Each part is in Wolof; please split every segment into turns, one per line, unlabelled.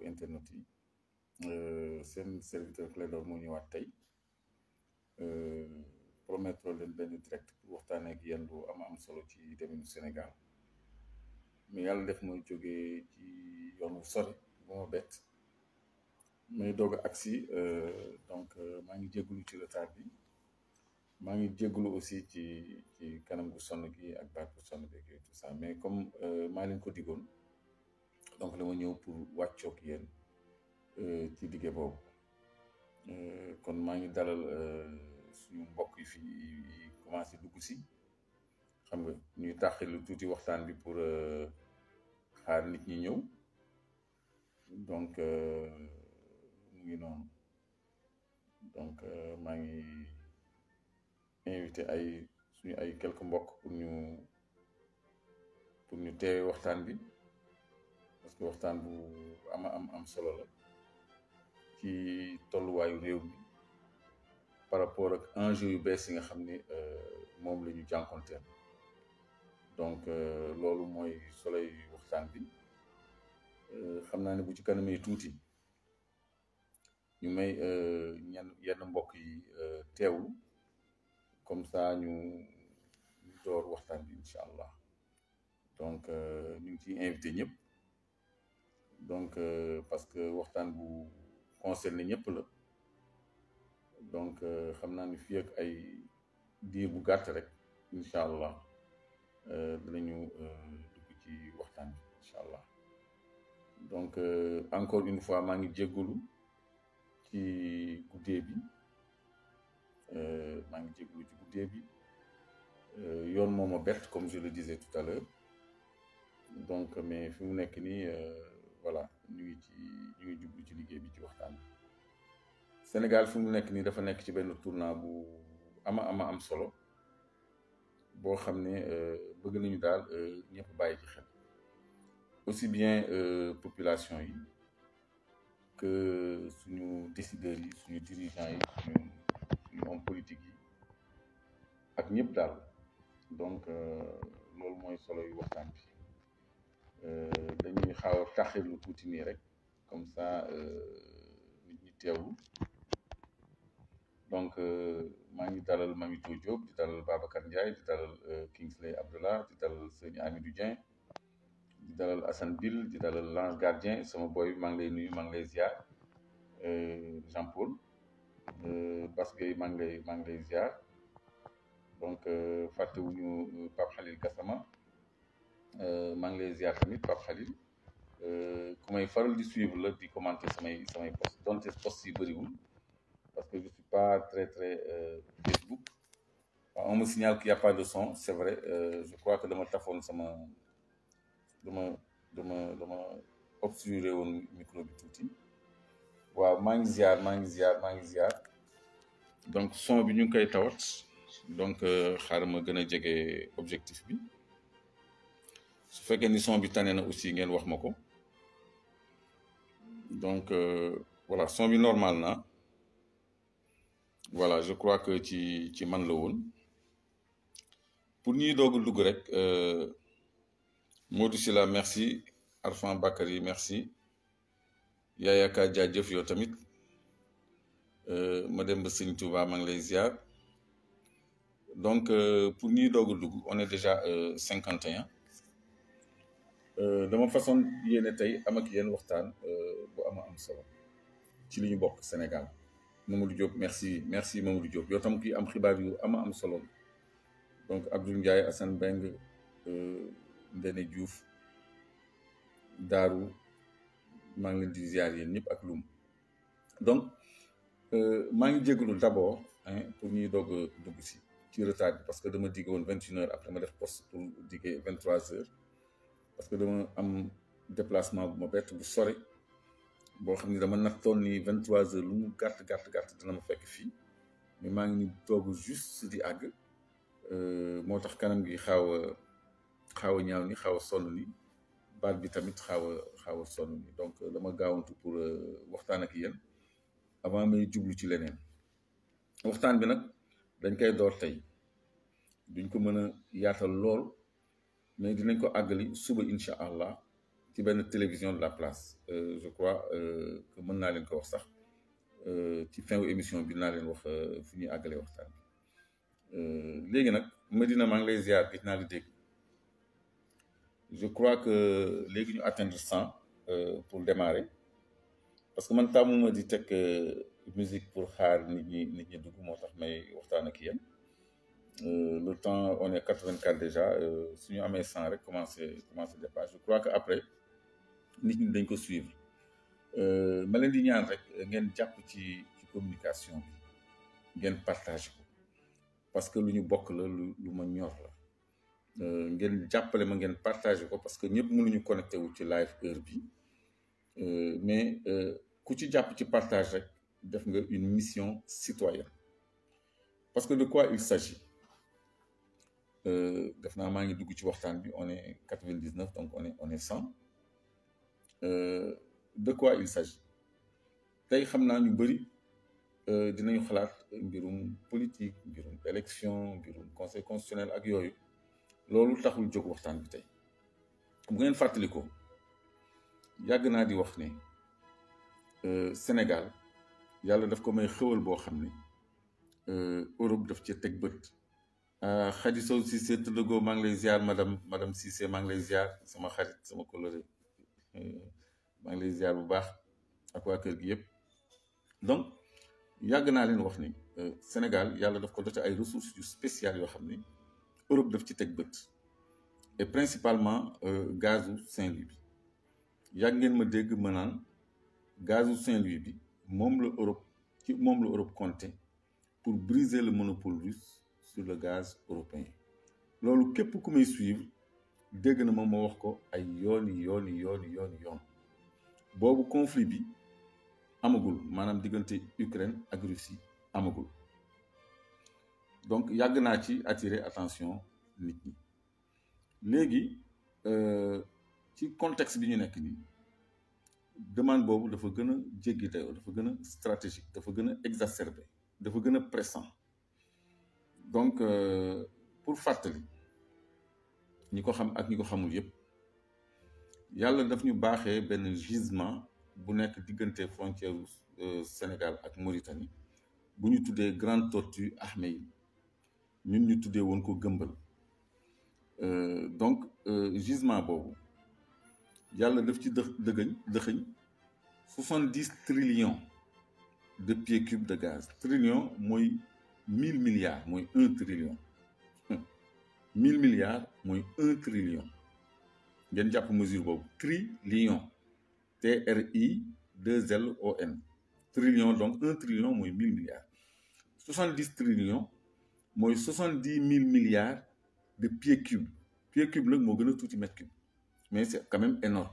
mbokk internet yi seen serviteur Clédor moo ñëwaat tey promettre leen benn direct pour waxtaanee ak yéen lu am solo ci deminu Sénégal mais yàlla def mooy jógee ci yoon wu sori bu ma bett may doog a agsi donc maa ngi jégalu ci retard bi maa ngi jégalu aussi ci kanam gu sonn gi ak baat gu sonn beeg yooyu tout ça mais comme maa leen ko digoon donc dama ñëw pour wàccoog yéen ci liggéey boobu kon maa ngi dalal suñu mbokk yi fi commencé dugg si xam nga ñuy tàqali tuuti waxtaan bi pour xaar nit ñi ñëw donc mu ngi noonu donc maa ngi invité suñu ay quelques mbokk pour ñu teewe waxtaan bi parce que waxtaan bu am solo la ci tolluwaayu réew mi par rapport ak enjeu yu bees yi nga xam ne moom la ñu jànkonteel donc loolu mooy soloy waxtaan bi xam naa ne bu ci kanamee tuuti ñu may yenn mbokk yi teewlu comme ça ñu door waxtaan bi incha allah donc ñu ngi ciy invité ñëpp donc parce que waxtaan bu concerné ñëpp la donc xam naa ni fii ak ay diir bu gàtt rek incha allah dinañu dugg ci waxtaan bi incha allah donc encore une fois maa ngi jéggalu ci guddee bi yoon moo ma bett comme je le disais tout à l'heure donc mais fi mu nekk nii voilà ñu ngi jublu ci liggéey bi ci waxtaan bi Sénégal fi mu nekk nii dafa nekk ci benn tournant bu am solo boo xam ne bëgg nañu daal ñëpp bàyyi ci xel aussi bien population yi que suñu décideurs yi suñu dirigeants yi suñu homme politique yi ak ñëpp daal donc loolu mooy solo yu waxtaan bi dañuy xaw a taxirlu tuuti nii rek comme ça nit ñi teewlu donc maa ngi dalal Mamito Diop di dalal Babacar Ndiaye di dalal Kingsley Abdallah di dalal sëñ Amidou Dieng di dalal Assane Bill di dalal Lange Gardien sama boy maa ngi lay nuyu maa ngi lay ziar Jean Paul Bass Gueye maa ngi lay ziar donc fàttewuñu Pape Khalil Gassama maa ngi lay ziar tamit Pape Khalil ku may faral di suivre la di commenter samay post donte post yi bëriwul parce que je suis pas très Facebook on me signale qu'il y a pas de son c'est vrai je crois que dama tafoon dama obstrué woon micro bi tuuti waaw maa ngi ziar donc son bi ñu ngi koy tawat donc xaaral ma gën a jege objectif bi su fekkee ni son bi tane na aussi ngeen wax ma ko donc voilà son bi normal na voilà je crois que ci man la woon pour ñuy doog a dugg rek Modou Sylla merci Arfan Bakary merci Yaya Ka jaajëf yow tamit ma dem ba Sëñ Touba maa ngi lay ziar donc pour ñuy doog a dugg on est déjà 51 dama façon yéene tey am ak yéen waxtaan bu am solo ci li ñu bokk Sénégal Mamadou Diop merci Mamadou Diop yow tam kii am xibaar yu am solo donc Abdoul Ndiaye Assane Beng Ndene Diouf Daaru maa ngi leen di ziar yéen ñëpp ak lum donc maa ngi jégalu d'abord pour ñuy doog a dugg ci retard bi parce que dama digge woon 21h après ma def poste pour digge 23h parce que dama am déplacement bu ma bett bu sori boo xam ni dama nattoon ni 23h lu mu gàtt dina ma fekk fii mais maa ngi ni toog juste di àgg moo tax kanam gi xaaw a ñaaw ni xaaw a sonn ni baat bi tamit xaaw a sonn ni donc dama gaawantu pour waxtaan ak yéen avant may jublu ci leneen waxtaan bi nag dañ koy door tey duñ ko mën a yaatal lool mais dinañ ko àggali suba incha allah ci benn télévision de la place je crois que mën naa leen ko wax sax ci fin wu émission bi naa leen wax fu ñuy àggalee waxtaan bi léegi nag Medina maa ngi lay ziar gis naa la dégg je crois que léegi ñu atteindre 100 pour démarrer parce que man tàmmuma di teg musique pour xaar nit ñi dugg moo tax may waxtaan ak yéen le temps on est 84 déjà suñu amee 100 rek commencé départ je crois que après nit ñi dañ ko suivre ma leen di ñaan rek ngeen jàpp ci communication bi ngeen partage ko parce que lu ñu bokk la lu ma ñor la ngeen jàppale ma ngeen partage ko parce que ñëpp mënuñu connecté wu ci live heure bi mais ku ci jàpp ci partage rek def nga une mission citoyenne parce que de quoi il s'agit def naa maa ngi dugg ci waxtaan bi on est 99 donc on est 100 de quoi il s'agit tey xam naa ñu bëri dinañu xalaat mbirum politique mbirum élection mbirum conseil constitutionnel ak yooyu loolu taxul jóg waxtaan bi tey bu ngeen fàttali ko yàgg naa di wax ne Sénégal yàlla daf ko may xëwal boo xam ne Europe daf ci teg bët Khady Sow Cissé tëddëgoo maa ngi lay ziar madame Cissé maa ngi lay ziar sama xarit sama coloré maa ngi lay ziar bu baax ak waa kër gi yëpp donc yàgg naa leen wax ni Sénégal yàlla daf ko doté ay ressources yu spéciales yoo xam ni Europe daf ci teg bët et principalement gazu Saint-Louis bi yàgg ngeen ma dégg ma naan gazu Saint-Louis bi moom la Europe compté pour briser le monopole russe sur le gaz européen loolu képp ku may suivre dégg na ma wax ko ay yoon boobu conflit bi amagul maanaam diggante Ukraine ak Russie amagul donc yàgg naa ci attirer attention nit ñi léegi ci contexte bi ñu nekk nii demande boobu dafa gën a jéggi dayoo dafa gën a stratégique dafa gën a exacerbé dafa gën a pressant donc pour fàttali ñi ko xam ak ñi ko xamul yépp yàlla daf ñu baaxee benn gisement bu nekk diggante frontière Sénégal ak Mauritanie bu ñu tuddee Grande Tortue Ahmeyim ñun ñu tuddee woon ko Gëmbal donc gisement boobu yàlla daf ci dëxëñ 70 trillions de pieds cubes de gaz trillion mooy 1000 milliards mooy 1 trillion 1000 milliards mooy 1 trillion ngeen jàpp mesure boobu trillion TRI2LON trillion donc 1 trillion mooy 1000 milliards 70 trillions mooy 70 000 milliards de pieds cubes nag moo gën a tuuti mètre cube mais c'est quand même énorme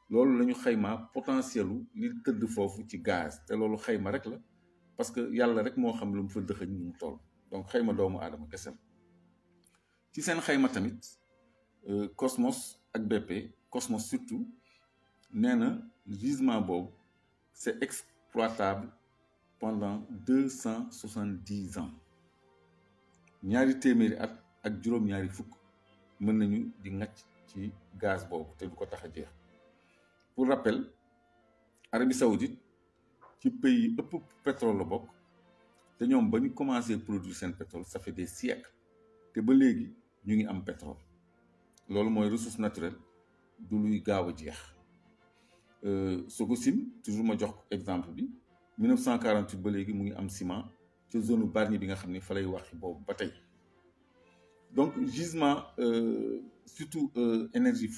loolu la ñu xaymaa potentielu li tëdd foofu ci gaz te loolu xayma rek la parce que yàlla rek moo xam lu mu fa dëxëñ ñu mu toll donc xayma doomu aadama kese la ci seen xayma tamit Cosmos ak BP Cosmos surtout nee na gisement boobu c'est exploitable pendant 270 ans ñaari téeméeri at ak juróom-ñaari fukk mën nañu di ngacc ci gaz boobu te du ko tax a jeex pour rappel Arabie Saoudite ci pays yi ëpp pétrole la bokk te ñoom ba ñu commencé produire seen pétrole ça fait des siècles te ba léegi ñu ngi am pétrole loolu mooy ressource naturelle du luy gaaw a jeex Sococim toujours ma jox exemple bi 1948 ba léegi mu ngi am ciment ci zone Bargny bi nga xam ne fa lay waxi boobu ba tey donc gisement surtout énergie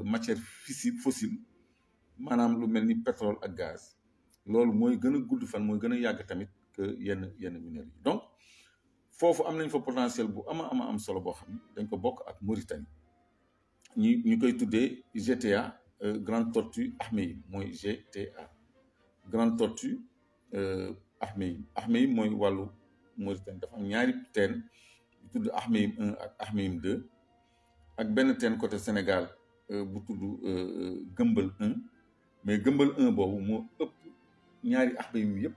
matière fossile maanaam lu mel ni pétrole ak gaz loolu mooy gën a gudd fan mooy gën a yàgg tamit que yenn mineurs yi donc foofu am nañ fa potentiel bu am solo boo xam ne dañ ko bokk ak Mauritanie ñu koy tuddee GTA Grande Tortue Ahmeyim mooy GTA Grande Tortue Ahmeyim mooy wàllu Mauritanie dafa am ñaari teen bu tudd Ahmeyim 1 ak Ahmeyim 2 ak benn teen côté Sénégal bu tudd Gëmbal 1 mais Gëmbal 1 boobu moo ëpp ñaari Ahmeyim yëpp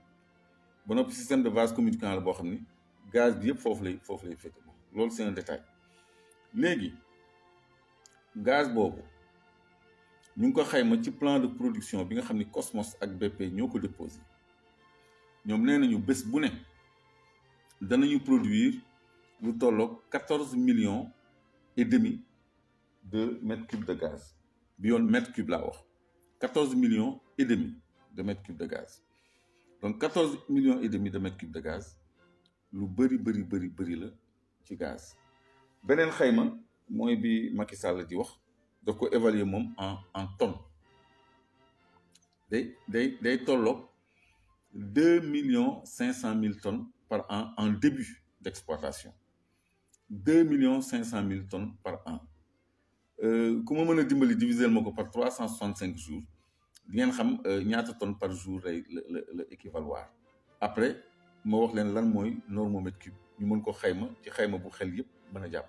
ba noppi système de vase communicant la boo xam ni gaz bi yëpp foofu lay féete loolu c'est un détail léegi gaz boobu ñu ngi ko xayma ci plan de production bi nga xam ni Cosmos ak BP ñoo ko déposé ñoom nee nañu bés bu ne danañu produire lu tolloog 14 millions et demi de mètres cubes de gaz bi yoon mètre cube laa wax 14 millions et demi de mètres cubes de gaz donc 14 millions et demi de mètres cubes de gaz lu bëri la ci gaz. beneen xayma mooy bi Macky Sall di wax daf ko évaluer moom en tonnes day tolloog 2,5 millions tonnes par an en début d'exploitation 2,5 millions tonnes par an ku ma mën a dimbali diviser ma ko par 365 jours di ngeen xam ñaata tonnes par jour la équivaloir après ma wax leen lan mooy normomètre cube ñu mën ko xayma ci xayma bu xel yëpp mën a jàpp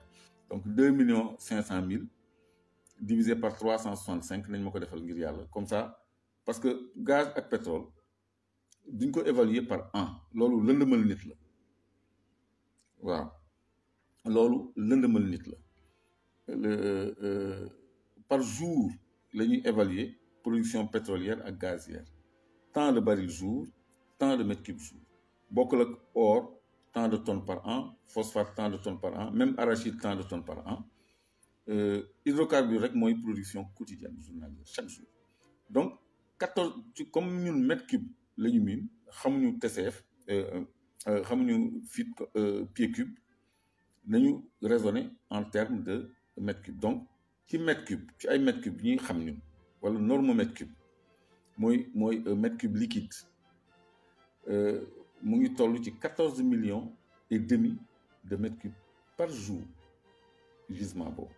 donc 2,5 millions divisé par 365 nañ ma ko defal ngir yàlla comme ça parce que gaz ak pétrole duñ ko évaluer par an loolu lëndëmal nit la waaw loolu lëndëmal nit la par jour la ñuy évaluer production pétrolière ak gazière tant de barils jour tant de mètres cubes jour bokkul ak or tant de tonnes par an phosphate tant de tonnes par an même arachide tant de tonnes par an hydrocarbures rek mooy production quotidienne journalière chaque jour donc 14 comme ñun mètre cube la ñu miin xamuñu TCF xamuñu feet pied cube nañu raisonner en termes de mètre cube donc ci mètre cube ci ay mètre cube ñuy xam ñun wala normomètre cube mooy mètre cube liquide mu ngi toll ci 14 millions et demi de mètres cubes par jour gisement boobu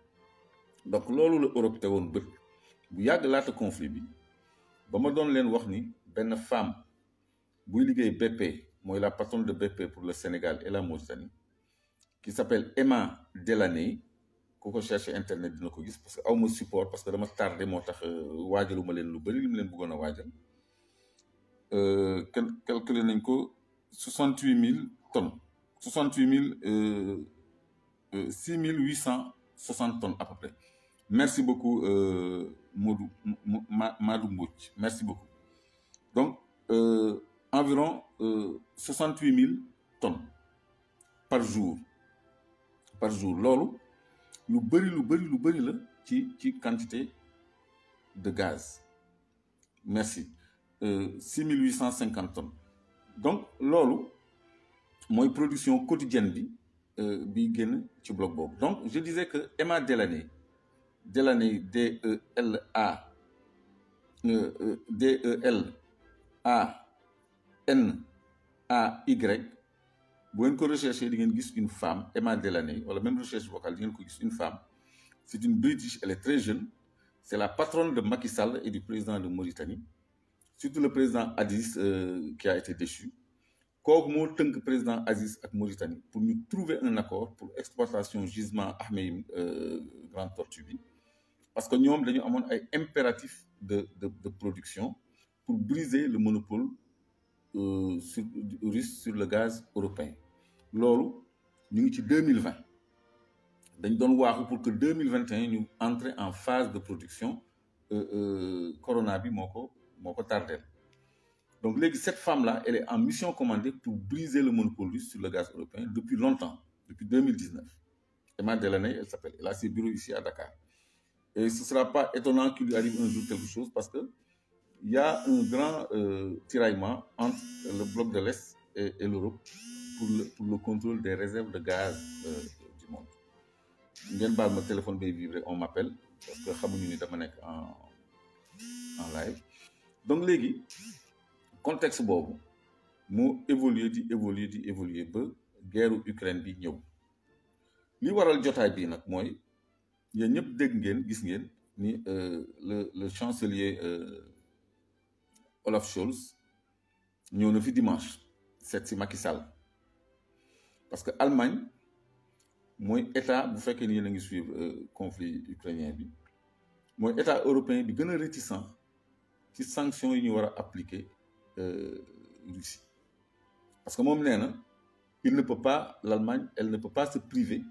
donc loolu la Europe te woon bët bu yàgg laata conflit bi ba ma doon leen wax ni benn femme buy liggéey BP mooy la patronne de BP pour le Sénégal et la Mauritanie qui s'appelle Emma Delaney ku ko chercher internet dina ko gis parce que awma support parce que dama tardé moo tax waajaluma leen lu bëri li mu leen bëggoon a waajal calculé nañ ko 68 000 tonnes 6,860 tonnes à peu près merci beaucoup Madou Mbodj merci beaucoup donc environ 68 000 tonnes par jour loolu lu bëri la ci quantité de gaz merci 6,850 tonnes donc loolu mooy production quotidienne bi génn ci bloc boobu donc je disais que Emma Delaney DELANEY bu ngeen ko recherché di ngeen gis une femme Emma Delaney wala même recherche vocale di ngeen ko gis une femme c'est une British, elle est très jeune, c'est la patronne de Macky Sall et du président de Mauritanie, surtout le président Aziz qui a été déchu. Kooku moo tënk président Aziz ak Mauritanie pour ñu trouver un accord pour exploitation gisement Ahmeyim Grande Tortue bi parce que ñoom dañu amoon ay impératifs de production pour briser le monopole russe sur le gaz européen loolu ñu ngi ci 2020 dañ doon waaxu pour que 2021 ñu entrer en phase de production corona bi moo ko tardeel donc léegi cette femme là elle est en mission commandée pour briser le monopole russe sur le gaz européen depuis longtemps depuis 2019 Emma Delaney elle s'appelle elle a ses bureaux ici à Dakar et ce sera pas étonnant qu'il lui arrive un jour quelque chose parce que il y a un grand tiraillement entre le bloc de l'Est et l'Europe pour le contrôle des réserves de gaz du monde ngeen baal ma téléphone bay vibrer on m'appelle parce que xamuñu ni dama nekk en live donc léegi contexte boobu moo évoluer ba guerre Ukraine bi ñëw li waral jotaay bi nag mooy yéen ñëpp dégg ngeen gis ngeen ni le chancelier Olaf Scholz ñëw na fi dimanche seet si Macky Sall parce que Allemagne mooy état bu fekkee ni yéen a ngi suivre conflit ukrainien bi mooy état européen bi gën a réticent ci sanctions yi ñu war a appliquer Russie parce que moom nee na l'Allemagne elle ne peut pas se priver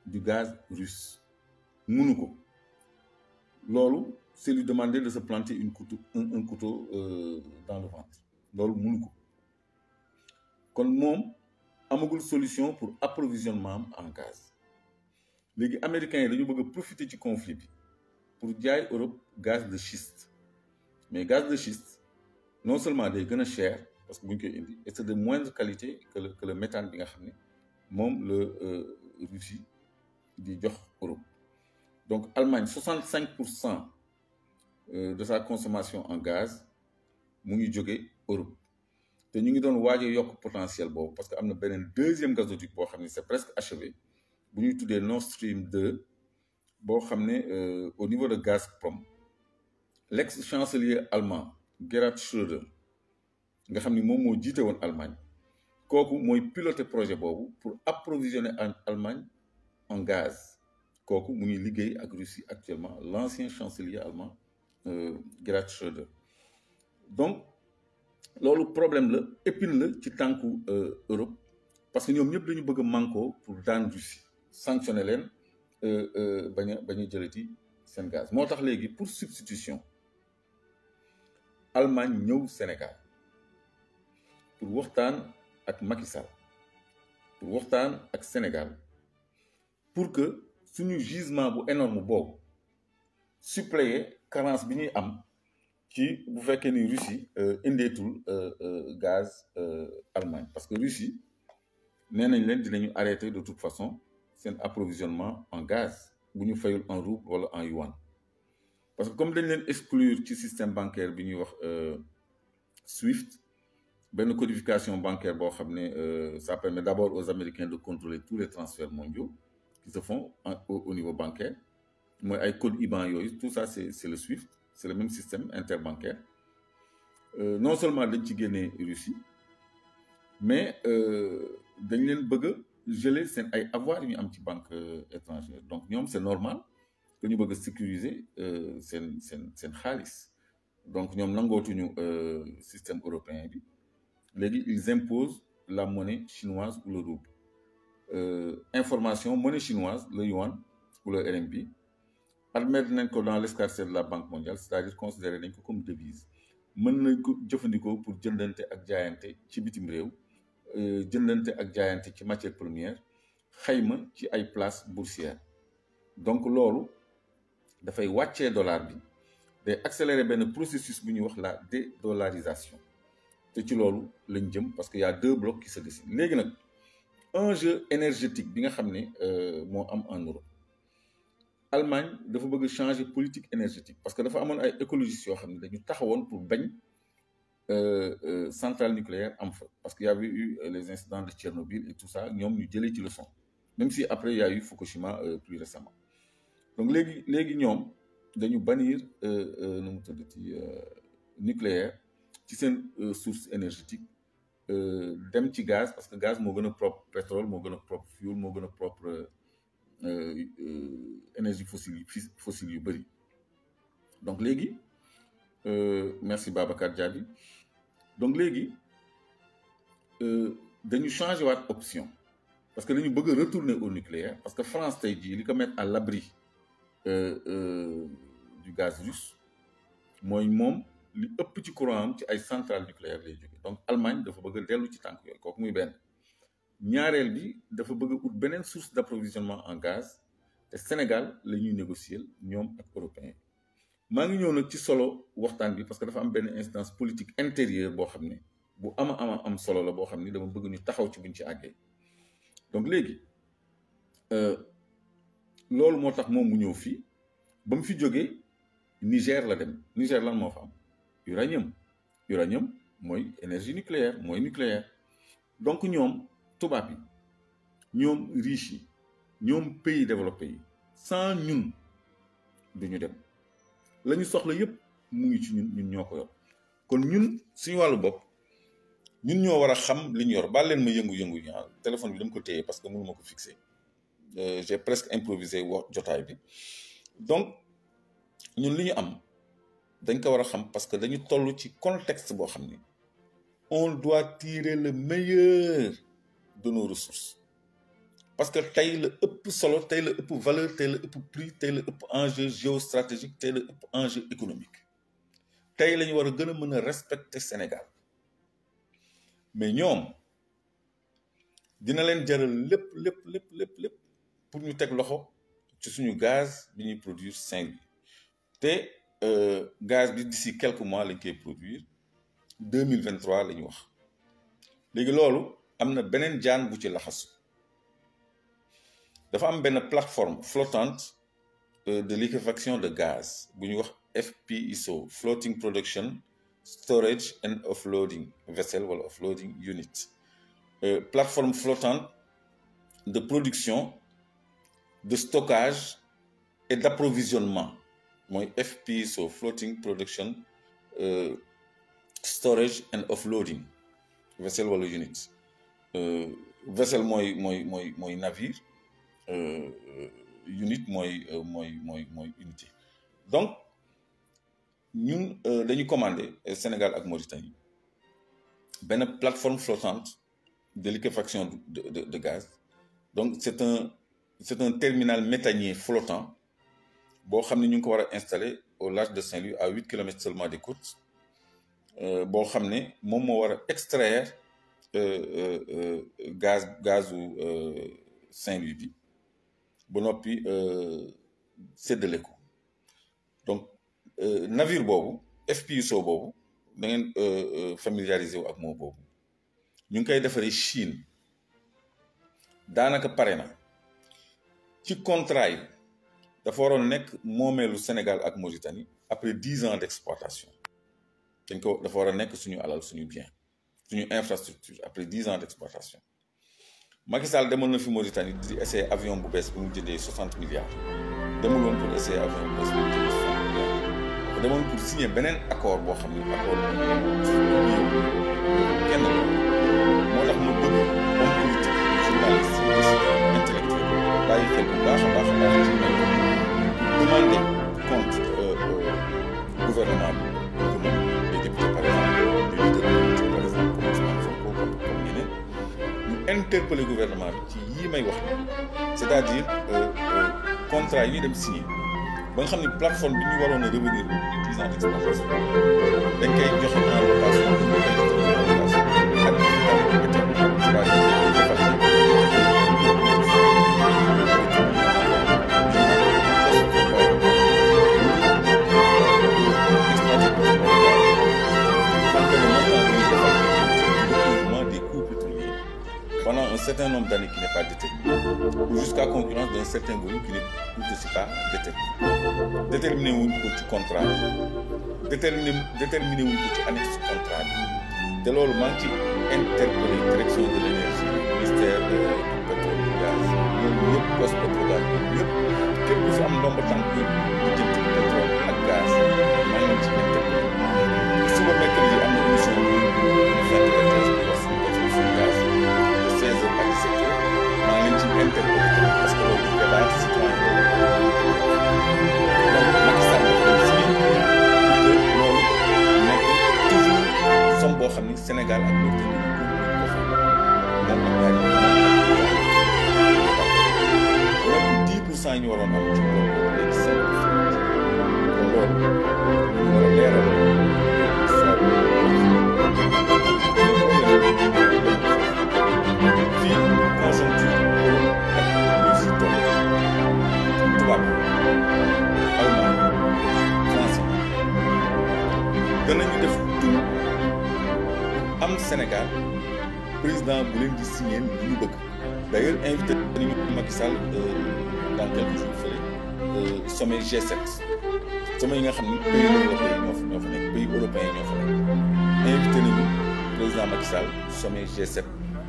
du gaz russe munu ko loolu c'est lui demander de se planter un couteau dans le ventre loolu mënu ko kon moom amagul solution pour approvisionnement en gaz léegi américains yi dañu bëgg a profiter ci conflit bi pour jaay Europe gaz de schiste mais gaz de schiste non seulement day gën a cher parce que bu ñu koy indi et c'est de moindre qualité que le méthane bi nga xam ne moom la Russie di jox Europe donc Allemagne 65% de sa consommation en gaz mu ngi jóge Europe te ñu ngi doon waaj a yokk potentiel boobu parce que am na beneen deuxième gazoduc boo xam ne c'est presque achevé bu ñuy tuddee Nord Stream 2 boo xam ne au niveau de Gazprom l'ex-chancelier allemand Gerhard Schröder nga xam ni moom moo jiite woon Allemagne kooku mooy piloter projet boobu pour approvisionner Allemagne en gaz kooku mu ngi liggéey ak Russie actuellement l'ancien chancelier allemand Gerhard Schröder donc loolu problème la épine la ci tànku Europe parce que ñoom ñëpp dañu bëgg a manko pour daan Russie sanctionner leen bañ a jëlati seen gaz moo tax léegi pour substitution Allemagne ñëw Sénégal pour waxtaan ak Macky Sall pour waxtaan ak Sénégal pour que suñu gisement bu énorme boobu suppléer carence bi ñuy am ci bu fekkee ni Russie indeetul gaz Allemagne parce que Russie nee nañ leen dinañu arrêter de toute façon seen approvisionnement en gaz bu ñu fayul en rouble wala en yuan parce que comme dañ leen exclure ci système bancaire bi ñuy wax SWIFT benn codification bancaire boo xam ne ça permet d'abord aux Américains de contrôler tous les transferts mondiaux qui se font au niveau bancaire mooy ay code IBAN yooyu tout ça c'est le SWIFT c'est le même système interbancaire non seulement dañ ci génnee Russie mais dañ leen bëgg a geler seen ay avoirs yu ñu am ci banque étrangère donc ñoom c'est normal que ñu bëgg a sécuriser seen xaalis donc ñoom nangootuñu système européen bi léegi ils imposent la monnaie chinoise ou le rouble information monnaie chinoise le yuan ou le RMB admettre nañ ko dans l'escarcelle de la Banque mondiale c'est-à-dire considérer nañ ko comme devise mën nañ ko jëfandikoo pour jëndante ak jaayante ci bitim réew jëndante ak jaayante ci matière première xayma ci ay places boursières donc loolu dafay wàccee dollar bi day accélérer benn processus bu ñuy wax la dédollarisation te ci loolu lañ jëm parce que y a deux blocs qui se dessinent léegi nag enjeu énergétique bi nga xam ne moo am en Europe Allemagne dafa bëgg changer politique énergétique parce que dafa amoon ay écologistes yoo xam ne dañu taxawoon pour bañ centrale nucléaire am fa parce qu'il y avait eu les incidents de Tchernobyl et tout ça ñoom ñu jëlee ci leçon même si après il y a eu Fukushima plus récemment donc léegi ñoom dañu bannir nu mu tuddati nucléaire ci seen source énergétique dem ci gaz parce que gaz moo gën a propre pétrole moo gën a propre fuel moo gën a propre énergie fossile yu bëri donc léegi merci Babacar Diaby donc léegi dañu changer waat option parce que dañu bëgg a retourner au nucléaire parce que France tey jii li ko mettre à l'abri du gaz russe mooy moom li ëpp ci courant am ci ay centrales nucléaires lay jóge donc Allemagne dafa bëgg a dellu ci tànk yooyu kooku muy benn ñaareel bi dafa bëgg a ut beneen source d'approvisionnement en gaz te Sénégal la ñuy négocier ñoom ak européens maa ngi ñëw nag ci solo waxtaan bi parce que dafa am benn instance politique intérieure boo xam ne bu am solo la boo xam ni dama bëgg ñu taxaw ci buñ ci àggee donc léegi loolu moo tax moom mu ñëw fii ba mu fi jógee Niger la dem Niger lan moo fa am uranium mooy énergie nucléaire mooy nucléaire donc ñoom tubaab yi ñoom riche yi ñoom pays développés yi sans ñun duñu dem la ñu soxla yépp mu ngi ci ñun ñoo ko yor kon ñun suñu wàllu bopp ñun ñoo war a xam li ñu yor baal leen ma yëngu-yëngu yi téléphone bi dama ko téye parce que mënu ma ko fixer j'ai presque improvisé jotaay bi donc ñun li ñu am dañ ko war a xam parce que dañu toll ci contexte boo xam ni on doit tirer le meilleur de nos ressources parce que tey la ëpp solo tey la ëpp valeur tey la ëpp prix tey la ëpp enjeu géostratégique tey la ëpp enjeu économique tey la ñu war a gën a mën a respecter Sénégal mais ñoom dina leen jaral lépp pour ñu teg loxo ci suñu gaz bi ñuy produire Saint-Louis te gaz bi d'ici quelques mois lañ koy produire 2023 la ñu wax léegi loolu am na beneen jaan bu ci laxasu dafa am benn plateforme flottante de liquéfaction de gaz bu ñuy wax FPSO Floating Production Storage and Offloading Vessel wala Offloading Unit plateforme flottante de production de stockage et d'approvisionnement mooy FPSO Floating Production Storage and Offloading Vessel wala unit vessel mooy navire unit mooy unité donc ñun dañu commandé Sénégal ak Mauritanie benn plateforme flottante de liquéfaction de gaz donc c'est un terminal méthanier flottant boo xam ne ñu ngi ko war a installer au large de Saint-Louis à 8 kilomètres seulement des côtes boo xam ne moom moo war a extraire gazu Saint-Louis bi ba noppi séddale ko donc navire boobu FPSO boobu da ngeen familiariser wu ak moo boobu ñu ngi koy defaree Chine daanaka pare na ci contrat yi dafa waroon nekk moomeelu Sénégal ak Mauritanie après 10 ans d'exploitation dafa war a nekk suñu alal suñu bien suñu infrastructure après 10 ans d'exploitation Macky Sall demoon na fi Mauritanie di essayer avion bu bees bu mu jëndee 60 milliards demul woon pour essayer avion bu bees bu mu jëndee 60 milliards dafa demoon pour signer beneen accord boo xam ne accord kenn moo tax mu bëgg homme politique journaliste intellectuel bàyyi xel bu baax a baax ci mel demander compte gouvernement bi les députés par exemple les leaders politiques par exemple comme Ousmane Sonko comme ñeneen ñu interpeller gouvernement bi ci yii may wax c'est-à-dire contrat yi ñuy dem signer ba nga xam ne plateforme bi ñu waroon a revenir 10 ans d'exploitation dañ koy joxe en location dañ koy joxe en location ak pendant un certain nombre d'années qui n'est pas déterminé, ou jusqu'à concurrence d'un certain volume qui n'est tout aussi pas déterminé. Déterminé wuñ ko ci contrat bi déterminé wuñ ko ci annexe contrat bi te loolu maa ngi ci interpellé direction de l'énergie ministère du pétrole du gaz ñoom ñëpp poste Petrogaz ñëpp képp ku fi am ndomba tànk yi di jëm ci pétrole ak gaz maa ngi ci interpellé suba mercredi am na émission bu fekk bi wax suñu pétrole suñu gaz de 16h à 17h maa ngi leen ci interpellé parce que loolu débat citoyen donc Macky Sall dafa dem signé pour que loolu nekk toujours somme boo xam ni Sénégal ak Mauritanie ko fa moom ak 10% ñu waroon am ci loolu léegi 5% kon loolu ñu war a leeral fii conjoncture ak si tool tubaab allemand français danañu def tout am Sénégal président bu leen di signé li ñu bëgg d'ailleurs invité nañu Macky Sall dans quelques jours fële sommet G7 sommet yi nga xam ni pays européens ñoo fa nekk pays européens ñoo fa nekk invité nañu président Macky Sall sommet G7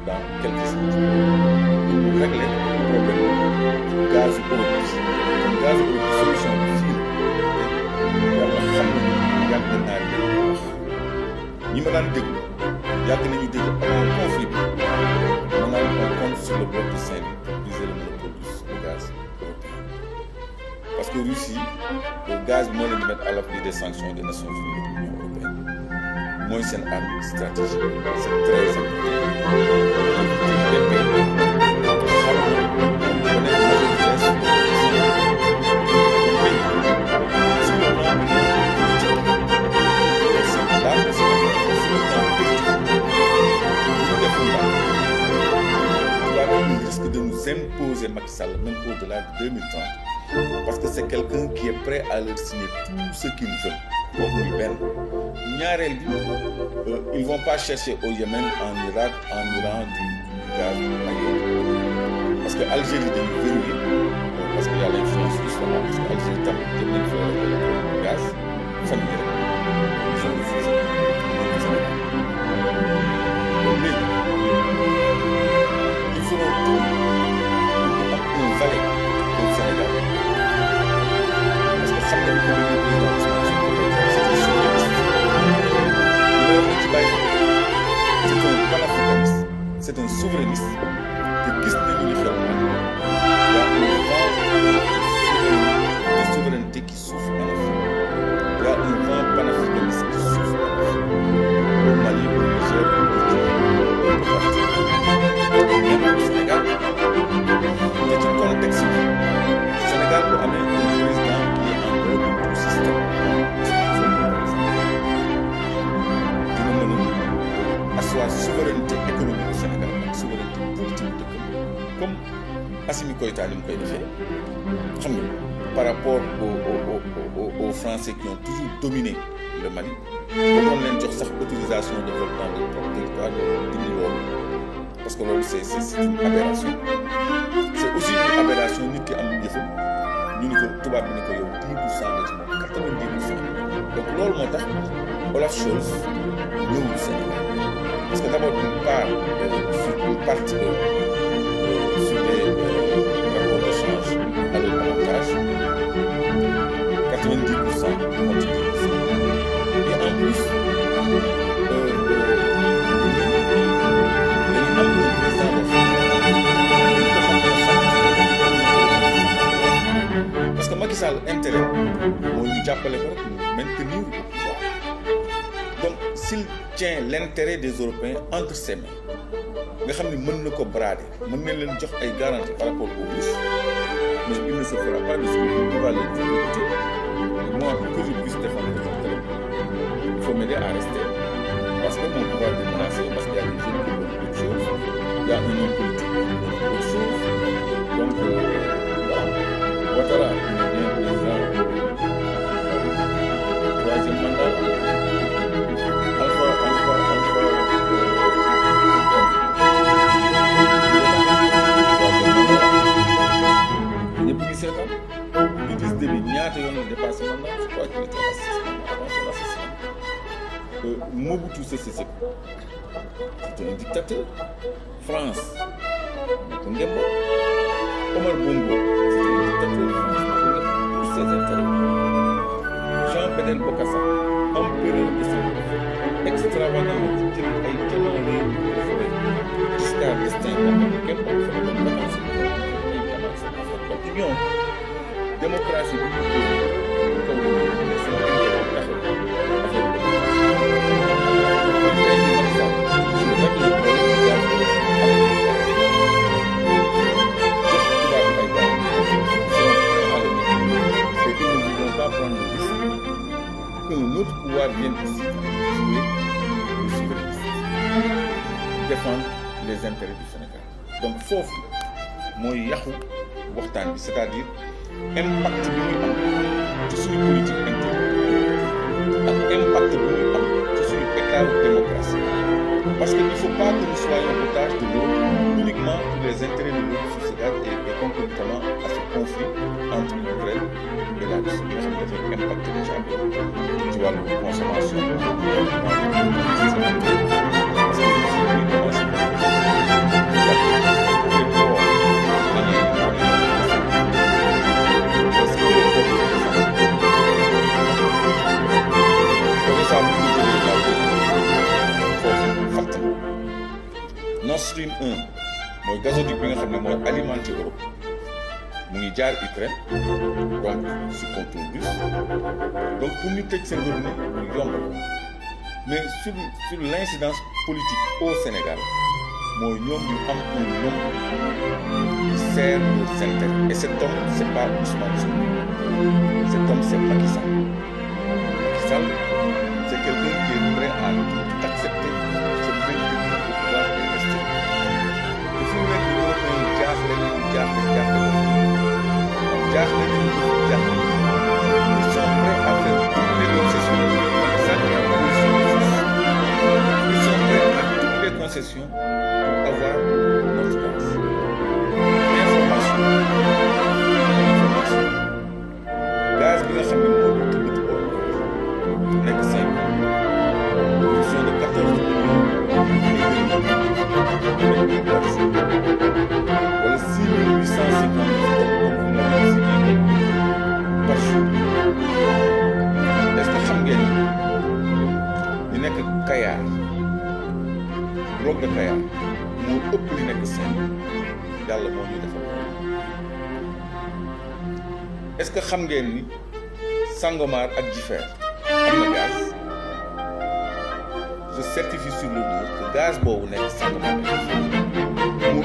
dans quelques jours pour régler problème gaz Europe comme gaz Europe solution bi fii yàlla xam nañu yàgg naa leen wax ñi ma daan déglu yàgg nañu dégg avant conflit bi maanaam on compte sur le bloc de Saint-Louis pour briser le monopole du gaz européen parce que Russie le gaz bi moo leen di mettre à l'abri des sanctions des Nations Unies et de l'Union européenne mooy seen arme stratégique c'est très important là au Sénégal, sur le plan politique, bu ñu deful daal il risque de nous imposer Macky Sall même au-delà de 2030 parce que c'est quelqu'un qui est prêt à leur signer tout ce qu'ils veulent. boobu muy benn ñaareel bi ils vont pas chercher au Yémen, en Irak, en Iran du gaz ailleurs parce que Algérie dañu verrouillé parce que y a l'influence russe là parce que Algérie tamit jëm nañ fa gaz fan yii rek ils ont refusé léegi il faut tout am un valet au Sénégal parce que xam nañ ko le président c'est un panafricaniste, c'est un souverainiste te gis nañu li xew y a un vent de souveraineté qui souffle en Afrique. Il y a un vent panafricaniste qui souffle en Afrique. Au Mali, au Niger, au Burkina, au partout. Même au Sénégal, c'est un contexte. Le Sénégal peut amener un président qui est en dehors de tout système. Asseoir souveraineté économique au Sénégal ak souveraineté politique de comme Assimi Goïta ni mu koy defee xam nga par rapport aux Français qui ont toujours dominé le Mali ba doon leen jox sax autorisation de vol dans le territoire de dindi loolu parce que loolu c'est une aberration c'est aussi une aberration nit ki am yëfam ñu ni ko tubaab bi ni ko yow 10% la ci moom 90% donc loolu moo tax Olaf Scholz ñëwul Sénégal parce que d'abord une part sur une partie sur les rapports de change à leur avantage 90% contre 10%. Et en plus dañu am un président de parce que Macky Sall intérêt moo ñu jàppale ko rek maintenir au pouvoir. Donc s'il tient l'intérêt des Européens entre ses mains nga xam ne mën na ko brader mën na leen jox ay garanties par rapport aux Russes mais il ne se fera pas de ce qu'on va les exécuter. Moi pour que je puisse défendre les intérêts il faut m'aider à rester parce que mon pouvoir est menacé parce qu'il y a des jeunes qui veulent autre chose, il y a un homme politique qui veut autre chose. Donc voilà, Ouattara il est bien président troisième mandat. ñëpp ngi seetaan Idriss Déby ñaata yoon la dépassé mandat je crois qu'il était à 6 mandats avant son assassinat. Mobutu Sese Seko c'était un dictateur. France ko ngembo Omar Bongo c'était un dictateur. Pour ses intérêts. Jean Bédel Bokassa empereur de son extravagant ci jël ay témoins réew Giscard d'Estaing kenn ko fa ay jamono donc ñoom démocratie bi ñu ko qu'un autre pouvoir vienne ici jouer le souverainisme, défendre les intérêts du Sénégal. Donc foofu mooy yàqu waxtaan bi c'est-à-dire impact bi muy am ci suñu politique intérieure ak impact bi muy am ci suñu état de démocratie parce que il faut pas que nous soyons otages de l'Europe uniquement pour les intérêts de l'Europe sur ce gaz et concomitamment à ce conflit entre l'Ukraine et la Russie bi nga xam ne dafay impacter déjà ci wàllu consommation Nord Stream 1 mooy gazoduc bi nga xam ne mooy alimenter Europe mu ngi jaar Ukraine donc sous contrôle russe donc pour ñu tëj seen robinet lu yomb mais sur l'incidence politique au Sénégal mooy ñoom ñu am un homme qui sert leurs intérêts et cet homme c'est pas Ousmane Sonko cet homme c'est Macky Sall. Macky Sall c'est quelqu'un qui est jaaxle nañu jaaxle ils sont prêts à faire toutes les concessions ça c'est la position de force ils sont prêts à toutes les concessions pour avoir notre gaz information gaz bi nga xam ne moo ko tëbët ko nekk 5 production de 14 millions wala 6 850 par jour est-ce que xam ngeen li nekk Kayar bloc de Kayar moo ëpp li nekk Saint yàlla moo ñu defal est-ce que xam ngeen ni Sangomar ak Jifeer am na gaz je certifie sur le dos que gaz boobu nekk Sangomar ak Jifeer moo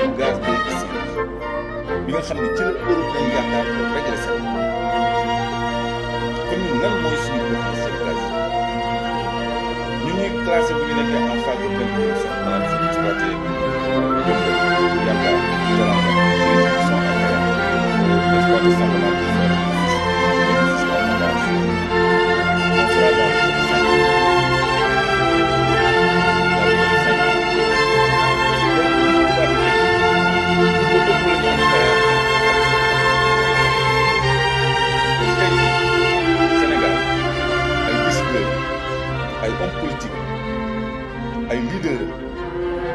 ëpp gaz bi nekk Saint bi nga xam ne ci la Europe lañu yaakaar pour régler seen kon ñun lan mooy suñu potentiel gaz ñu ñuy classé bu ñu nekkee en phase de pleine production maanaam suñu exploité yaakaar exploité Sangomar ak Jifeer ay hommes politiques ay leaders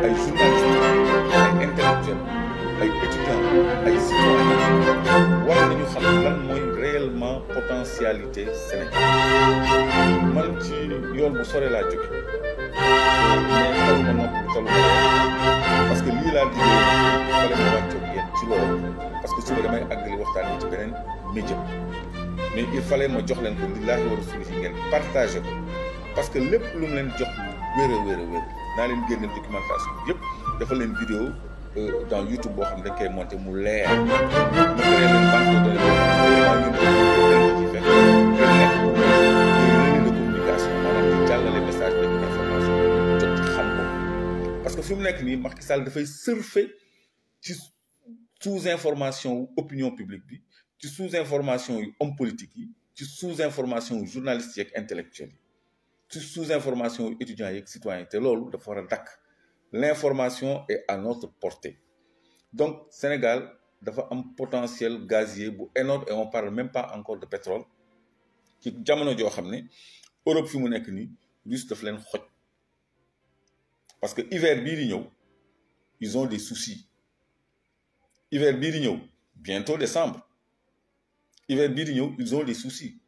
ay journalistes ay intellectuels ay étudiants ay citoyens war nañu xam lan mooy réellement potentialité Sénégal man ci yoon bu sore laa jóge mais taluma nopp taluma parce que lii laa liggéey fale ma wàccoog yéen ci loolu parce que suba damay àggali waxtaan yi ci beneen média mais il fallait ma jox leen ko lillaahi wa rasuulihi ngeen partagé ko parce que lépp lu mu leen jox wér naa leen génne documentation yëpp dafa leen vidéo dans YouTube boo xam ne dañ koy monté mu leer mu créé leen banque de données ci fekk nekk de communication maanaam di jàllale message de information jot ci xam ko parce que fi mu nekk nii Macky Sall dafay surfer ci sous-information wu opinion publique bi ci sous-information yu homme politique yi ci sous-information yu journalistes yeeg intellectuels yi ci sous-information yu étudiants yeeg citoyens te loolu dafa war a dakk l'information est à notre portée donc Sénégal dafa am potentiel gazier bu énorme et on parle même pas encore de pétrole ci jamono joo xam ne Europe fi mu nekk nii Russie daf leen xoj parce que hiver bii di ñëw ils ont des soucis hiver bii di ñëw bientôt décembre hiver bii di ñëw ils ont des soucis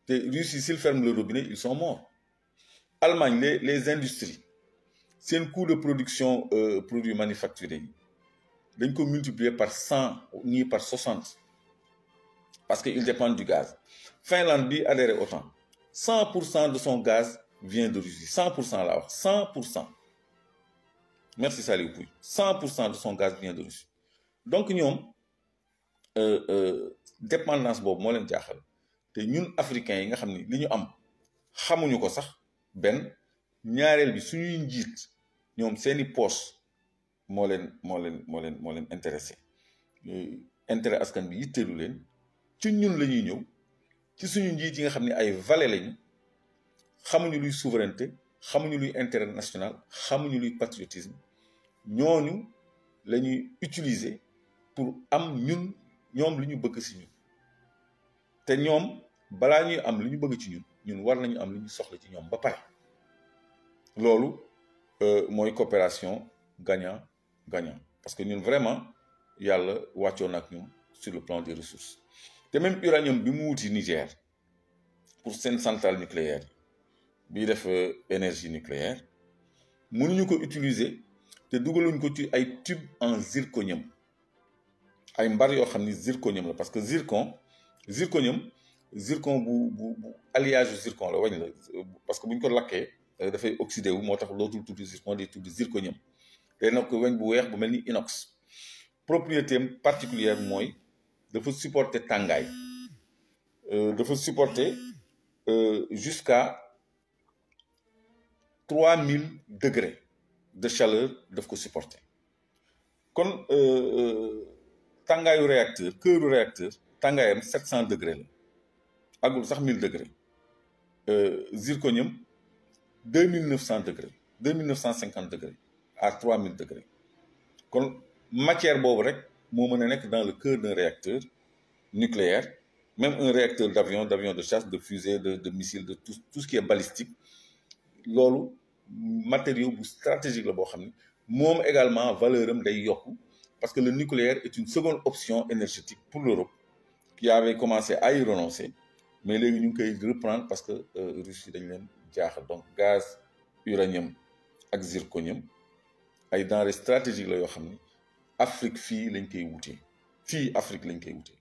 te Russie s'ils ferment le robinet ils sont morts Allemagne les industries seen coût de production produits manufacturés yi dañ ko multiplier par 100 ni par 60 parce que ils dépendent du gaz Finlande bi adhéré autant 100% de son gaz vient de Russie 100% laa wax 100% merci Saliou Pouy 100% de son gaz vient de Russie donc ñoom dépendance boobu moo leen jaaxal te ñun africains yi nga xam ni li ñu am xamuñu ko sax benn ñaareel bi suñuy njiit ñoom seeni poche moo leen intéressé intérêt askan bi yitteelu leen ci ñun la ñuy ñëw ci suñu njiit yi nga xam ne ay valet lañu xamuñu luy souveraineté xamuñu luy intérêt national xamuñu luy patriotisme ñooñu la ñuy utiliser pour am ñoom li ñu bëgg ci ñun te ñoom balaa ñuy am li ñu bëgg ci ñun war nañu am li ñu soxla ci ñoom ba pare loolu mooy coopération gagnant gagnant parce que ñun vraiment yàlla wàccoon ak ñun sur le plan des ressources te même uranium bi mu wuti Niger pour seen centrale nucléaire bii def énergie nucléaire mënuñu ko utiliser te dugaluñ ko ci ay tube en zirconium ay mbar yoo xam ni zirconium la parce que zirconium bu alliage zircon la wañ la parce que bu ñu ko lakkee dafay oxydé wu moo tax lootul tudd zircon day tudd zirconium te nag weñ bu weex bu mel ni inox propriété am particulière mooy dafa supporter tàngaay dafa supporter jusqu'à 3000 degrés de chaleur daf ko supporter kon tàngaayu réacteur cœuru réacteur tàngaayam 700 degrés la agul sax 1000 degrés zirconium 2900 degrés 2950 degrés à 3000 degrés kon matière boobu rek moo mën a nekk dans le cœur d'un réacteur nucléaire même un réacteur d'avion de chasse de fusée de missile de tout ce qui est balistique loolu matériau bu stratégique la boo xam ne moom également valeur am day yokku parce que le nucléaire est une seconde option énergétique pour l'Europe qui avait commencé à y renoncer mais léegi ñu ngi koy reprendre parce que Russie dañ leen jaaxal donc gaz uranium ak zirconium ay denrées stratégiques la yoo xam ni Afrique fii lañ koy wutee fii Afrique lañ koy wutee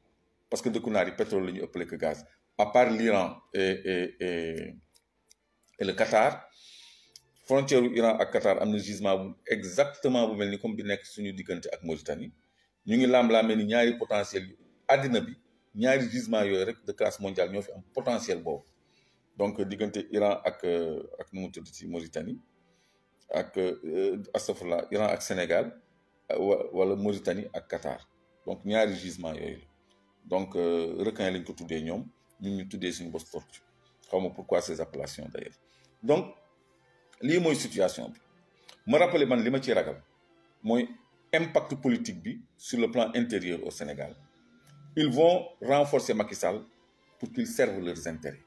parce que dëkku naar yi pétrole la ñu ëppale que gaz à part l'Iran et le Qatar frontière u Iran ak Qatar am na gisement bu exactement bu mel ni comme bi nekk suñu diggante ak Mauritanie ñu ngi laam-laamee ni ñaari potentiel yi àddina bi ñaari gisement yooyu rek de classe mondiale ñoo fi am potentiel boobu donc diggante Iran ak nu mu tudd ci Mauritanie ak astafurlah Iran ak Sénégal wala Mauritanie ak Qatar donc ñaari gisement yooyu la donc requin lañ ko tuddee ñoom ñun ñu tuddee suñu bos tortue xaw ma pourquoi ces appellations d'ailleurs donc lii mooy situation bi ma rappelé man li ma ciy ragal mooy impact politique bi sur le plan intérieur au Sénégal ils vont renforcer Macky Sall pour qu'ils servent leurs intérêts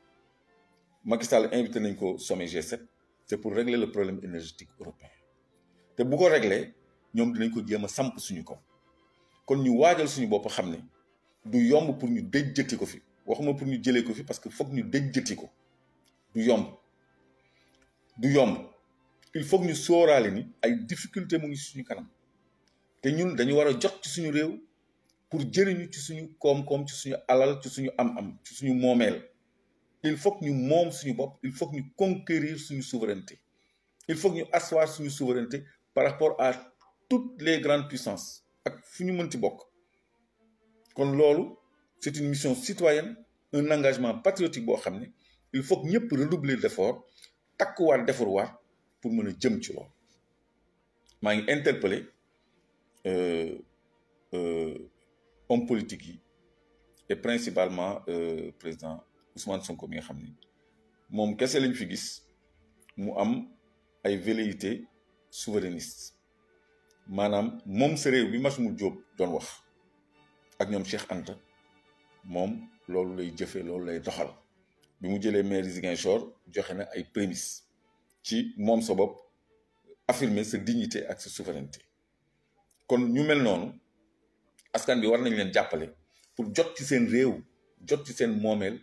Macky Sall invité nañ ko sommet G7 c'est pour régler le problème énergétique européen te bu ko régler ñoom dinañ ko jéem a samp suñu kaw kon ñu waajal suñu bopp xam ne du yomb pour ñu déjjati ko fi waxuma pour ñu jëlee ko fi parce que foog ñu déjjati ko du yomb il faut que ñu sóoraale ni ay difficulté mu ngi suñu kanam te ñun dañu war a jot ci suñu réew pour jëriñu ci suñu koom-koom ci suñu alal ci suñu am-am ci suñu moomeel il faut que ñu moom suñu bopp il faut que ñu conquérir suñu souveraineté il faut que ñu asseoir suñu souveraineté par rapport à toutes les grandes puissances ak fu ñu mënti bokk kon loolu c'est une mission citoyenne un engagement patriotique boo xam ne il faut que ñëpp redoubler d'efforts takkuwaat defarwaat pour mën a jëm ci loolu maa ngi interpellé homme politique yi et principalement président Ousmane Sonko mi nga xam ni moom kese lañ fi gis mu am ay velléités souverainistes maanaam moom sa réew bi Massoumou Diop doon wax ak ñoom Cheikh Anta moom loolu lay jëfe loolu lay doxal bi mu jëlee maire Ziguinchor joxe na ay prémices ci moom sa bopp affirmer sa dignité ak sa souveraineté kon ñu mel noonu askan bi war nañ leen jàppale pour jot ci seen réew jot ci seen moomeel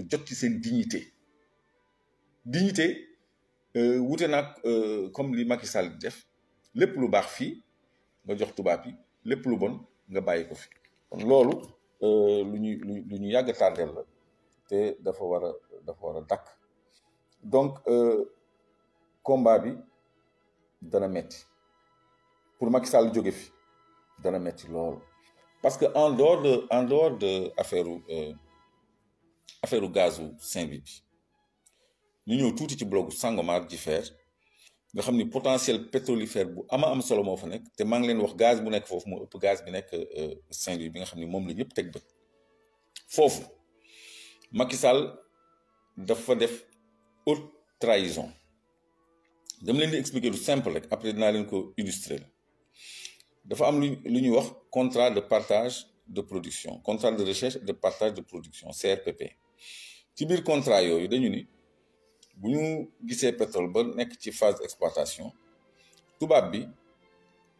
jot ci seen dignité wute nag comme li Macky Sall def lépp lu baax fii nga jox tubaab yi lépp lu bon nga bàyyi ko fi kon loolu lu ñu yàgg tardel la te dafa war a dakk donc combat bi dana metti pour Macky Sall jóge fi dana metti loolu parce que en dehors de affaire gazu Saint-Louis bi ñu ñëw tuuti ci blogu Sangomar Jifeer nga xam ni potentiel pétrolifère bu am solo moo fa nekk te maa ngi leen wax gaz bu nekk foofu moo ëpp gaz bi nekk Saint-Louis bi nga xam ni moom la ñëpp teg bët foofu Macky Sall dafa def haute trahison dama leen di expliquer lu simple rek après dinaa leen ko illustrer dafa am lu ñuy wax contrat de partage de production contrat de recherche et de partage de production CRPP ci biir contrat yooyu dañu ni bu ñu gisee pétrole ba nekk ci phase d'exploitation tubaab bi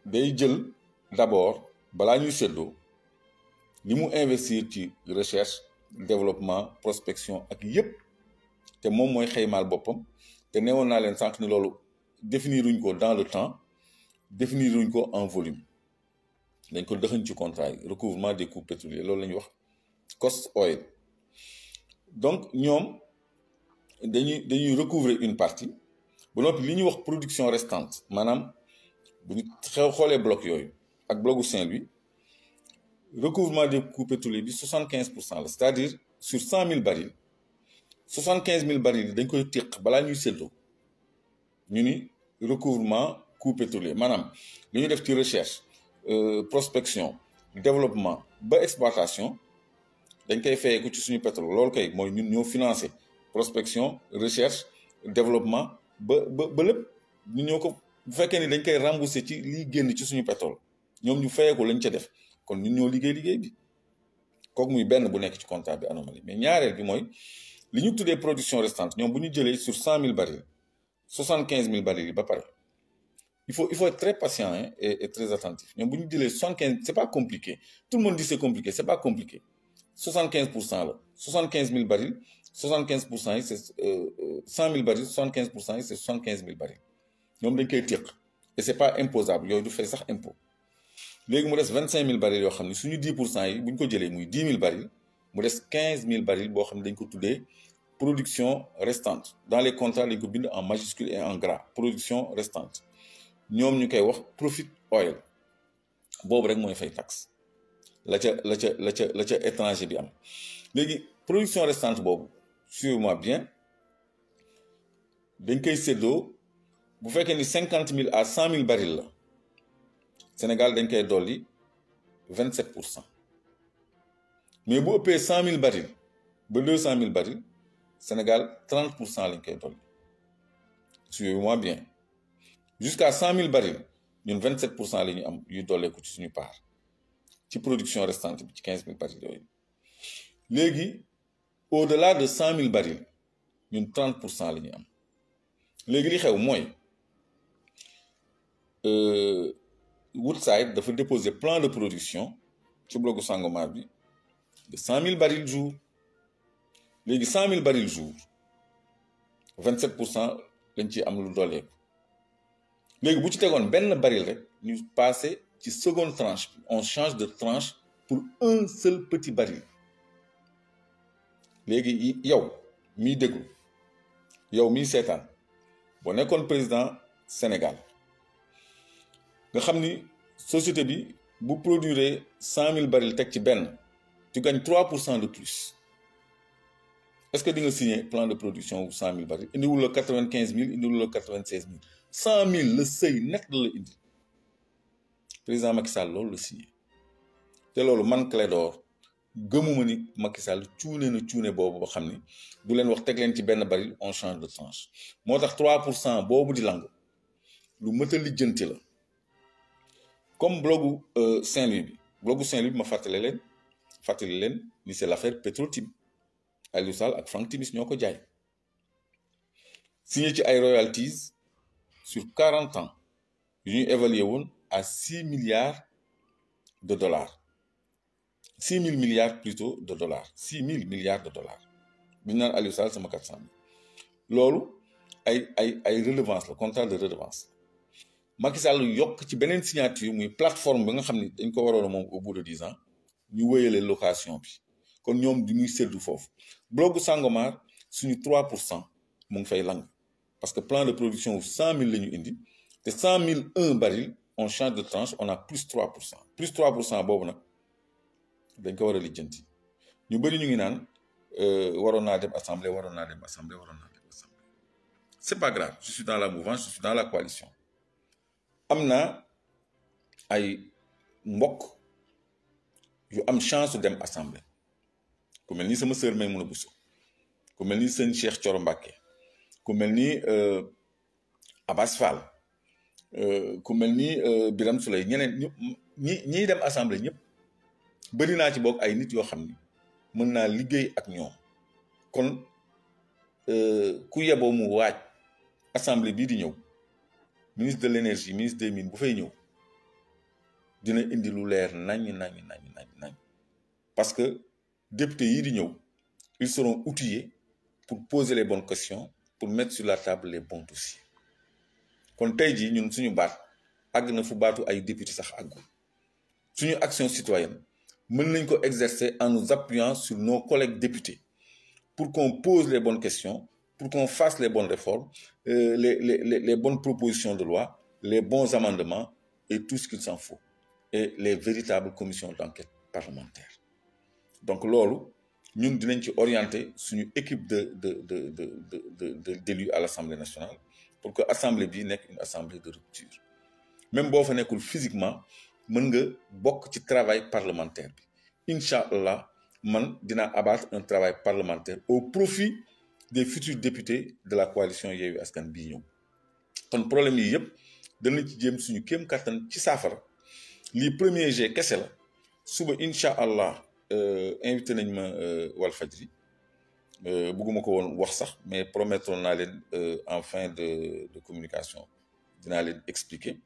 day jël d'abord balaa ñuy séddoo li mu investir ci recherche développement prospection ak yépp te moom mooy xaymaal boppam te neewoon naa leen sànq ni loolu définiruñ ko dans le temps définiruñ ko en volume dañ ko dëxañ ci contrat yi recouvrement des coûts pétroliers loolu la ñuy wax cost oil donc ñoom dañuy recouvrer une partie ba noppi li ñuy wax production restante maanaam bu ñu xoolee bloc yooyu ak blocu Saint-Louis recouvrement des coûts pétroliers bi 75% la c'est-à-dire sur 100 000 barils 75 000 barils yi dañ koy téq balaa ñuy séddoo ñu ni recouvrement coûts pétroliers maanaam li ñu def ci recherche prospection développement ba exploitation dañ koy fayeeku ci suñu pétrole loolu kay mooy ñun ñoo financé prospection recherche développement ba lépp ñun ñoo ko bu fekkee ni dañ koy remboursé ci liy génn ci suñu pétrole ñoom ñu fayeeku lañ ca def kon ñun ñoo liggéey bi kooku muy benn bu nekk ci contrat bi anomalie mais ñaareel bi mooy li ñu tuddee production restante ñoom bu ñu jëlee sur 100 000 barils 75 000 barils yi ba pare il faut être très patient hein, et très attentif ñoom bu ñu jëlee 75 c'est pas compliqué tout le monde dit c'est compliqué c'est pas compliqué 75% la 75 000 barils 75% yi c'est 100 000 barils 75% yi c'est 75 000 barils ñoom dañ koy téq et c'est pas imposable yooyu du fay sax impôt léegi mu des 25 000 barils yoo xam ne suñu 10% yi bu ñu ko jëlee muy 10 000 barils mu des 15 000 barils boo xam ne dañ ko tuddee production restante dans les contrats dañ ko bind en majuscule et en gras production restante ñoom ñu koy wax profit oil boobu rek mooy fay taxe la ca étranger bi am léegi production restante boobu suivez-moi bien dañ koy séddoo bu fekkee ni 50 000 à 100 000 barils la Sénégal dañ koy dolli 27%. mais bu ëppee 100 000 barils ba 200 000 barils Sénégal 30% lañ koy dolli suivez-moi bien jusqu'à 100 000 barils ñun 27% la ñu am yu dolleeku ci suñu part ci production restante bi ci 15 000 barils yooyu léegi au-delà de 100 000 barils ñun 30% la ñu am léegi li xew mooy Woodside dafa déposer plan de production ci blocu Sangomar bi de 100 000 barils jour léegi 100 000 barils jour 27% lañ ci am lu dolleeku léegi bu ci tegoon benn baril rek ñu passé ci seconde tranche bi on change de tranche pour un seul petit baril léegi yow miy déglu yow miy seetaan boo nekkoon président Sénégal nga xam ni société bi bu produire 100 000 barils teg ci benn tu gagnes 3% de plus est-ce que di nga signer plan de production wu 100 000 barils indiwul la 95 000 indiwul la 96 000 100 000 le seuil net la indi président Macky Sall loolu la signé te loolu man Clédor gëmuma ni Macky Sall cuune na cuune boobu ba xam ni du leen wax teg leen ci benn baril on change de tranche moo tax 3% boobu di lang lu mët a lijjanti la comme blogu Saint-Louis bi blogu Saint-Louis bi ma fàttali leen ni c'est l'affaire Petro-Tim Aliou Sall ak Franck Timis ñoo ko jaay signé ci ay royalties sur 40 ans yu ñuy évalué woon à 6 milliards de dollars 6 000 milliards plutôt de dollars 6 000 milliards de dollars bi ñu naan Aliou Sall sama 400 000 loolu ay redevance la contrat de redevance Macky Sall yokk ci beneen signature muy plateforme bi nga xam ni dañ ko waroon moom au bout de 10 ans ñu wéyale location bi kon ñoom du ñuy séddu foofu blogu Sangomar suñu 3% mu ngi fay lang parce que plan de production wu 100 000 la ñu indi te 100 001 barils on change de tranche on a plus 3% plus 3% boobu nag dañ ko war a lijjanti ñu bëri ñu ngi naan waroon naa dem assemblée waroon naa dem assemblée c'est pas grave je suis dans la mouvance je suis dans la coalition am na ay mbokk yu am chance dem assemblée ku mel ni sama sœur Maymouna Bousso ku mel ni sëñ Cheikh Thioro Mbacké ku mel ni Abass Fall ku mel ni Birame Souleye ñeneen ñiy dem assemblée ñëpp bëri naa ci bokk ay nit yoo xam ni mën naa liggéey ak ñoom kon ku yeboo mu waaj assemblée bii di ñëw ministre de l'énergie ministre des mines bu fay ñëw dina indi lu leer nañ parce que député yii di ñëw ils seront outillés pour poser les bonnes questions pour mettre sur la table les bons dossiers kon tey jii ñun suñu baat àgg na fu baatu ay député sax àggul suñu action citoyenne mën nañ ko exercer en nous appuyant sur nos collègues députés pour qu'on pose les bonnes questions pour qu'on fasse les bonnes réformes les bonnes propositions de loi les bons amendements et tout ce qu'il s'en faut et les véritables commissions d'enquête parlementaire donc loolu ñun dinañ ci orienter suñu équipe d'élus à l'Assemblée nationale pour que assemblée bi nekk une assemblée de rupture même boo fa nekkul physiquement mën nga bokk ci travail parlementaire bi incha allah man dinaa abattre un travail parlementaire au profit des futurs députés de la coalition Yewwi Askan bii ñëw kon problème yi yëpp danañ ci jéem suñu kéem kattan ci saafara lii premier G kese la suba incha allah invité nañ ma Walfadjri bëgguma ko woon wax sax mais promettoon naa leen en fin de communication dinaa leen expliquer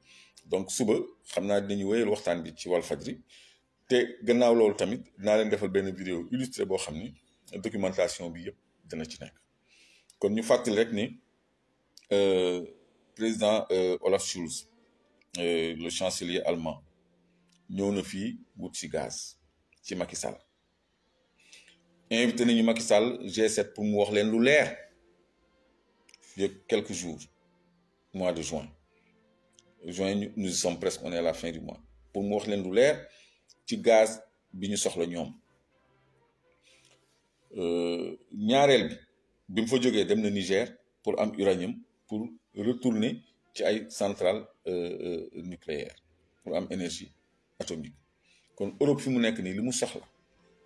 donc suba xam naa dinañu wéyal waxtaan bi ci Walfadjri te gannaaw loolu tamit dinaa leen defal benn vidéo illustré boo xam ni documentation bi yëpp dina ci nekk kon ñu fàttali rek ni président Olaf Scholz le chancelier allemand ñëw na fii wut ci gaz ci Macky Sall invité nañu Macky Sall G7 pour mu wax leen lu leer il y a quelques jours mois de juin nous y sommes presque on est à la fin du mois pour mu wax leen lu leer ci gaz bi ñu soxla ñoom ñaareel bi mu fa jógee dem na Niger pour am uranium pour retourner ci ay centrales nucléaires pour am énergie atomique kon Europe fi mu nekk nii li mu soxla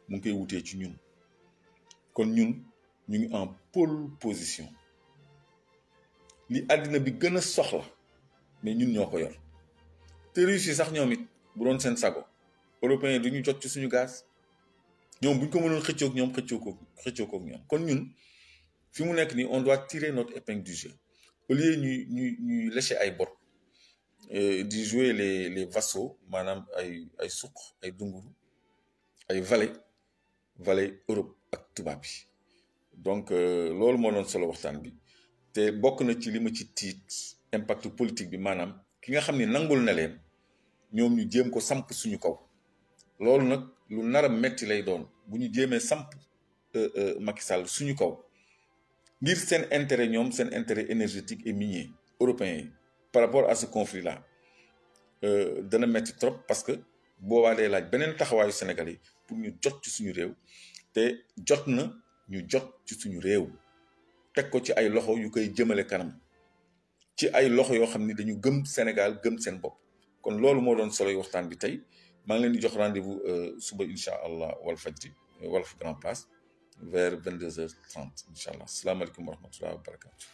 mu ngi koy wutee ci ñun kon ñun ñu ngi en pole position li àddina bi gën a soxla mais ñun ñoo ko yor te Russie sax ñoom it bu doon seen sago européens yi du ñu jot ci suñu gaz ñoom bu ñu ko mënoon xëccoog ñoom xëccoo koog ñoom kon ñun fi mu nekk nii on doit tirer notre épingle du jeu au lieu ñuy lécher ay bor di jouer les vassaux maanaam ay suq ay dunguru ay valet Europe ak tubaab bi donc loolu moo doon solo waxtaan bi te bokk na ci li ma ci tiit impact politique bi maanaam ki nga xam ne nangul na leen ñoom ñu jéem ko samp suñu kaw loolu nag lu nar a metti lay doon bu ñu jéemee samp Macky Sall suñu kaw ngir seen intérêt ñoom seen intérêt énergétique et minier européen yi par rapport à ce conflit là dana metti trop parce que boobaa day laaj beneen taxawaayu Sénégal yi pour ñu jot ci suñu réew te jot na ñu jot ci suñu réew teg ko ci ay loxo yu koy jëmale kanam ci ay loxo yoo xam ni dañu gëm Sénégal gëm seen bopp kon loolu moo doon solo waxtaan bi tey maa ngi leen di jox rendez-vous suba incha allah Walfadjri Walf Grand Place vers 22h30 incha allah salaamaaleykum wa rahmatulah wa barakatu